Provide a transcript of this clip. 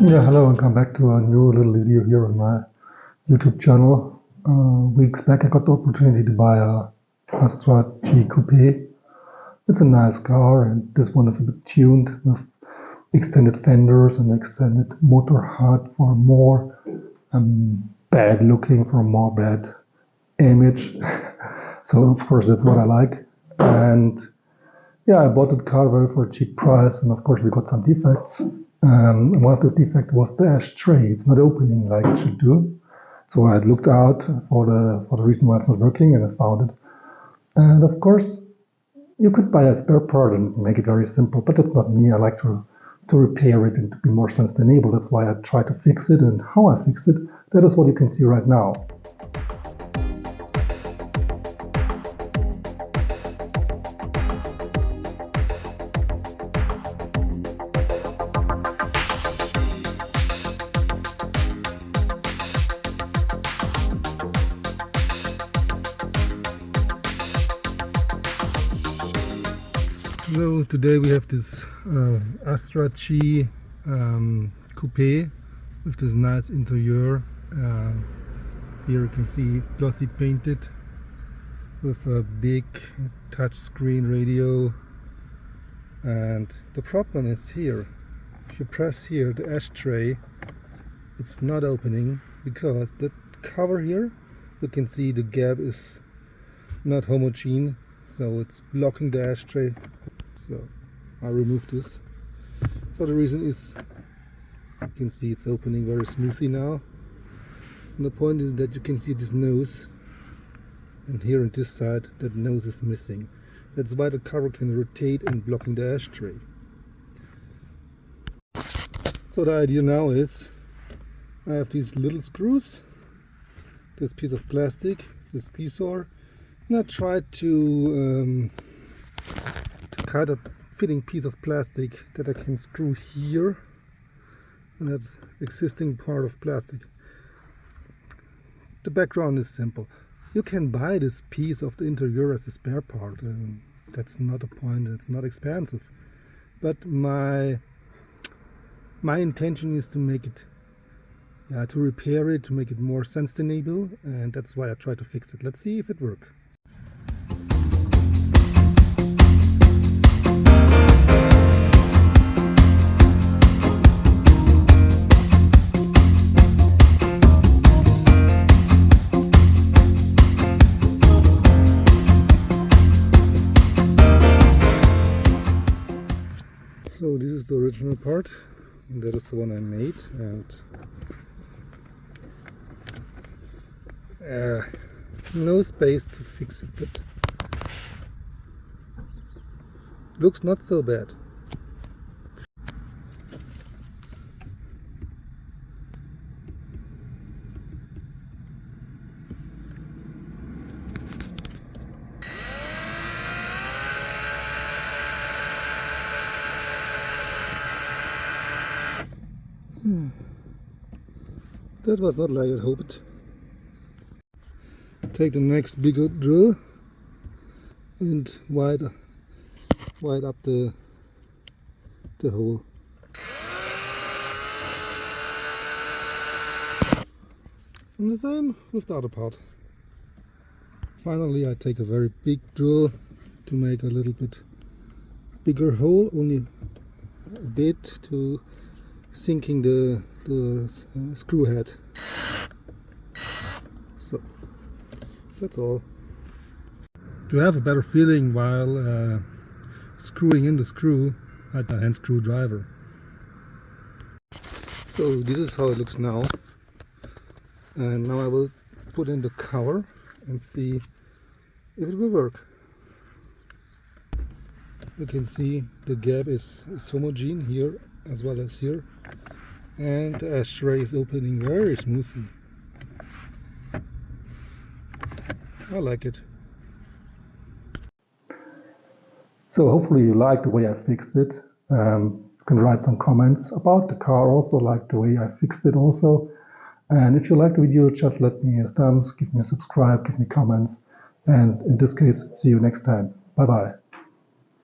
Yeah, hello and come back to a new little video here on my YouTube channel. Weeks back I got the opportunity to buy a Astra G Coupe. It's a nice car, and this one is a bit tuned with extended fenders and extended motor height for more bad looking, for a more bad image. So of course that's what I like. And yeah, I bought the car for a cheap price, and of course we got some defects. One of the defects was the ashtray. It's not opening like it should do. So I looked out for the reason why it's not working, and I found it. And of course, you could buy a spare part and make it very simple, but that's not me. I like to repair it and to be more sustainable. That's why I try to fix it, and how I fix it, that is what you can see right now. So today we have this Astra G Coupe with this nice interior. Here you can see glossy painted with a big touch screen radio, and the problem is here. If you press here the ashtray, it's not opening because the cover here, you can see the gap is not homogeneous, so it's blocking the ashtray. So I removed this. So the reason is, you can see it's opening very smoothly now. And the point is that you can see this nose, and here on this side that nose is missing. That's why the cover can rotate and blocking the ashtray. So the idea now is, I have these little screws, this piece of plastic, this geesaw, and I tried to cut a fitting piece of plastic that I can screw here, and that's existing part of plastic. The background is simple. You can buy this piece of the interior as a spare part, and that's not the point. It's not expensive, but my intention is to make it, to repair it, to make it more sustainable, and that's why I try to fix it. Let's see if it works. So this is the original part, and that is the one I made, and no space to fix it, but looks not so bad. That was not like I hoped. Take the next bigger drill and wide up the hole. And the same with the other part. Finally I take a very big drill to make a little bit bigger hole, only a bit, to sinking the screw head. So that's all. To have a better feeling while screwing in the screw, I had a hand screwdriver. So this is how it looks now, and now I will put in the cover and see if it will work. You can see the gap is homogeneous here as well as here, and the ashtray is opening very smoothly. I like it. So hopefully you like the way I fixed it. You can write some comments about the car, also like the way I fixed it also. And if you like the video, just let me a thumbs, give me a subscribe, give me comments, and in this case, see you next time. Bye bye.